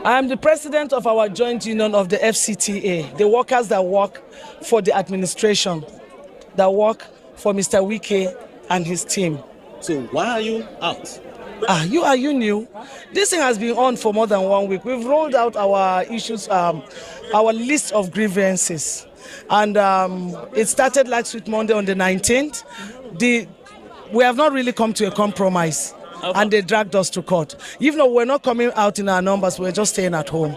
I am the president of our joint union of the FCTA, the workers that work for the administration, that work for Mr. Wike and his team. So why are you out? Are you new? This thing has been on for more than 1 week. We've rolled out our issues, our list of grievances. And it started last week, Monday on the 19th. We have not really come to a compromise. Okay. And they dragged us to court. Even though we're not coming out in our numbers, we're just staying at home.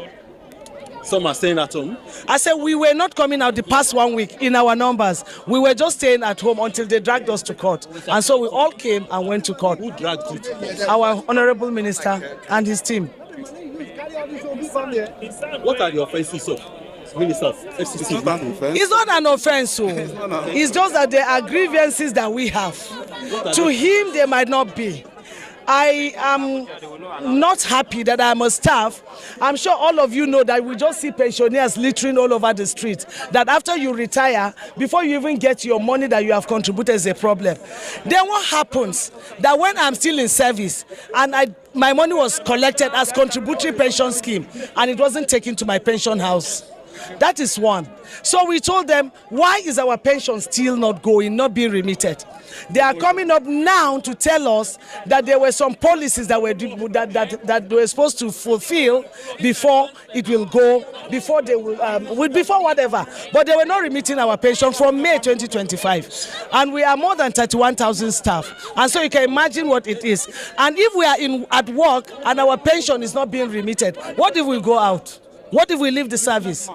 Some are staying at home? I said we were not coming out the past 1 week in our numbers. We were just staying at home until they dragged us to court. And so we all came and went to court. Who dragged you to court? Our honorable minister and his team. What are the offenses of ministers? It's not an offense, so it's just that there are grievances that we have. To him, they might not be. I am not happy that I'm a staff. I'm sure all of you know that we just see pensioners littering all over the street. That after you retire, before you even get your money that you have contributed is a problem. Then what happens? That when I'm still in service and my money was collected as contributory pension scheme and it wasn't taken to my pension house. That is one. So we told them, why is our pension still not being remitted? They are coming up now to tell us that there were some policies that they were supposed to fulfill before it will go, before they will, before whatever. But they were not remitting our pension from May 2025. And we are more than 31,000 staff. And so you can imagine what it is. And if we are at work and our pension is not being remitted, what if we go out? What if we leave the service?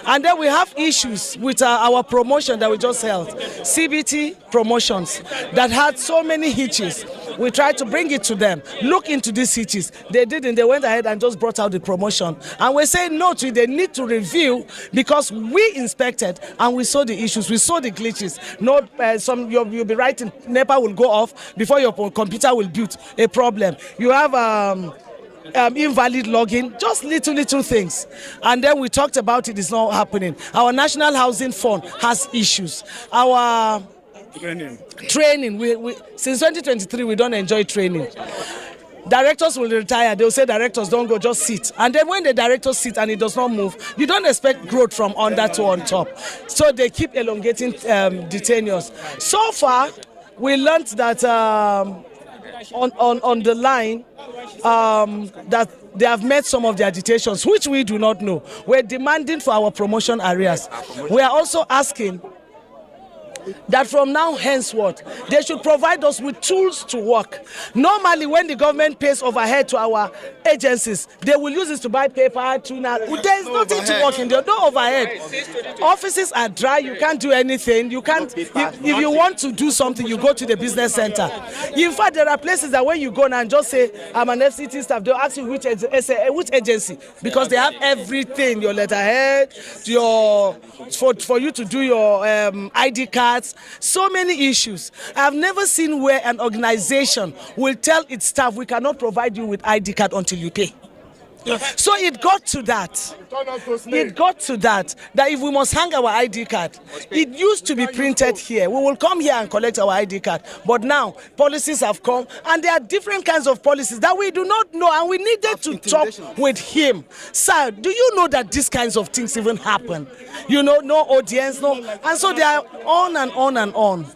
And then we have issues with our promotion that we just held. CBT promotions that had so many hitches. We tried to bring it to them. Look into these hitches. They didn't. They went ahead and just brought out the promotion. And we're saying no to it. They need to review because we inspected and we saw the issues. We saw the glitches. You'll be writing, NEPA will go off before your computer will build a problem. You have invalid login, just little things. And then we talked about it's not happening. Our National Housing Fund has issues. Our training we since 2023 we don't enjoy training. Directors will retire. They'll say directors don't go, just sit. And then when the directors sit and it does not move, you don't expect growth from under to on top. So they keep elongating the tenures. So far, we learned that on the line that they have met some of the agitations, which we do not know. We're demanding for our promotion areas. We are also asking that from now henceforth, they should provide us with tools to work. Normally, when the government pays overhead to our agencies, they will use it to buy paper, tuna. There is nothing to work in there, no overhead. Offices are dry, you can't do anything. You can't, if you want to do something, you go to the business center. In fact, there are places that when you go now and just say, I'm an FCT staff, they'll ask you which agency, because they have everything, your letterhead, for you to do your ID card. So many issues. I've never seen where an organization will tell its staff, we cannot provide you with ID card until you pay. So it got to that. That if we must hang our ID card, it used to be printed here. We will come here and collect our ID card. But now, policies have come, and there are different kinds of policies that we do not know, and we needed to talk with him. Sir, do you know that these kinds of things even happen? You know, no audience, no. And so they are on and on and on.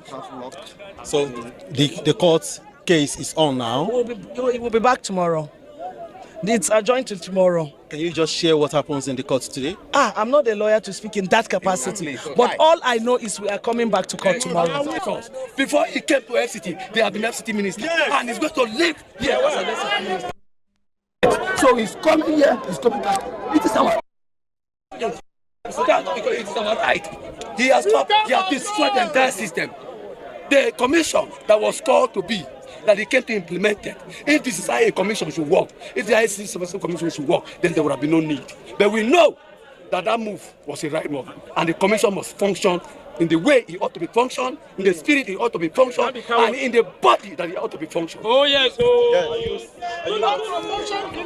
So the court case is on now? It will be back tomorrow. It's adjourned to tomorrow. Can you just share what happens in the court today? I'm not a lawyer to speak in that capacity. But all I know is we are coming back to court tomorrow. Before he came to FCT, they have been FCT minister. Yes. And he's going to live here as an FCT minister. So he's coming here, he's coming back. It is our because it is our right. He has destroyed the entire system. The commission that was called to be, that he came to implement it. If this is how a commission should work, if the ICC commission should work, then there would have been no need. But we know that move was the right one, and the commission must function in the way it ought to be functioned, in the spirit it ought to be functioned, and in the body that it ought to be functioned. Oh yes. Oh.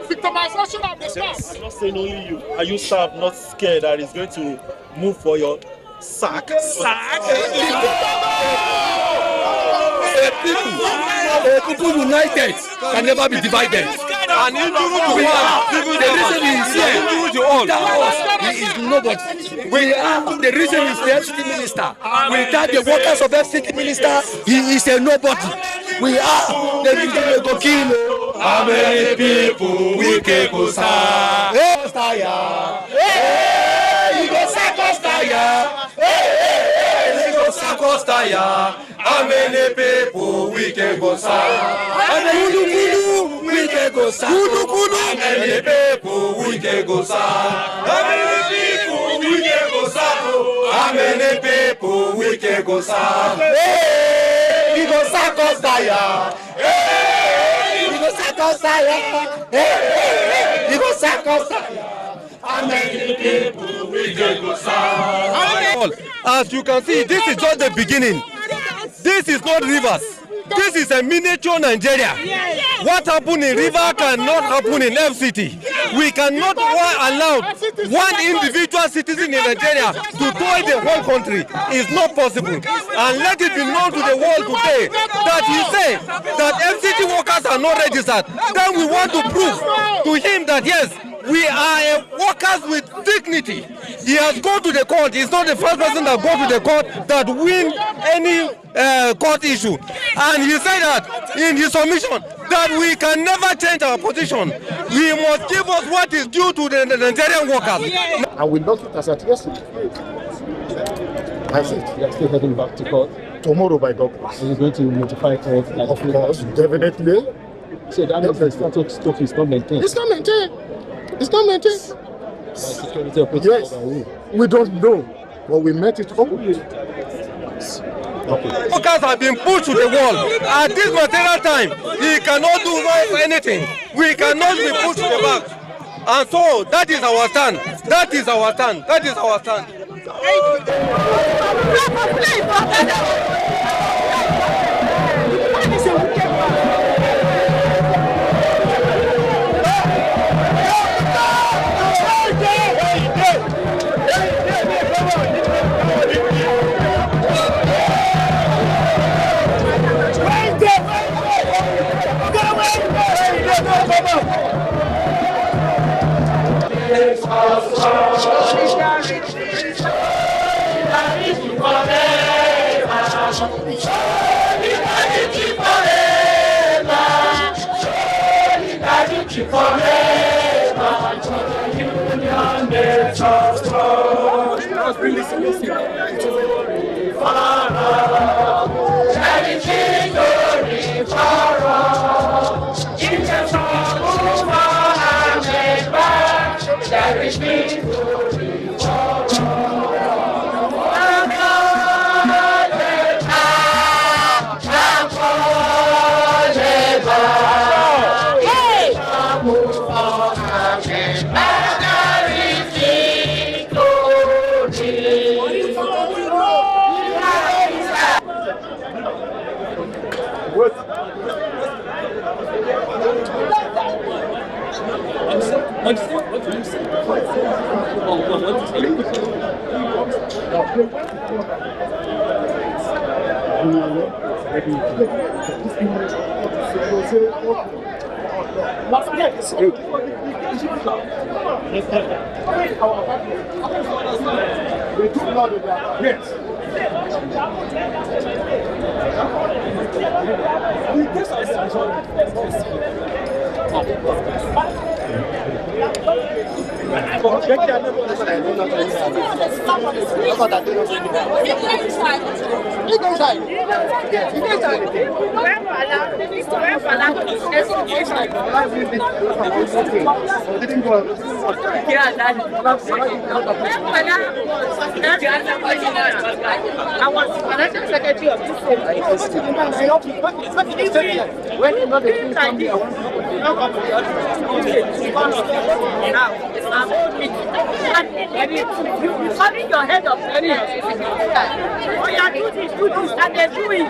Victimization of the staff. I'm not saying only you. Are you staff not scared that it's going to move for your sack? People united can never be divided. And the reason he is here He is nobody. We are the reason is the FCT minister. Without the workers of FCT minister, he is a nobody. We are the reason we go kill. How many people we can go sack? He go sack us tire. He go sack us tire. How many people we can go sack? Kulu we can go sack. Kulu. How many people we can go sack? How many people we can go sack? How many people we can go sack? He go sack us tire. He go sack us tire. He go sack us tire. How many people we can go sack? As you can see, this is just the beginning. This is not rivers. This is a miniature Nigeria. What happened in river cannot happen in FCT. We cannot allow one individual citizen in Nigeria to toy the whole country. It's not possible. And let it be known to the world today that he said that FCT workers are not registered. Then we want to prove to him that yes, we are workers with dignity. He has gone to the court. He's not the first person that goes to the court that win any court issue. And he said that in his submission that we can never change our position. He must give us what is due to the Nigerian workers. And we lost it as at yesterday. I see. We are still heading back to court. Tomorrow by God. Are you going to notify court? Of course, definitely. So that means the status stuff is not maintained. It's not maintained. It's not maintained. Yes, we don't know, but we met it up. Okay. Workers have been pushed to the wall. At this material time, he cannot do anything. We cannot be pushed to the back. And so that is our stand. That is our stand. That is our stand. Your head of any oh yeah, do this, and they do it.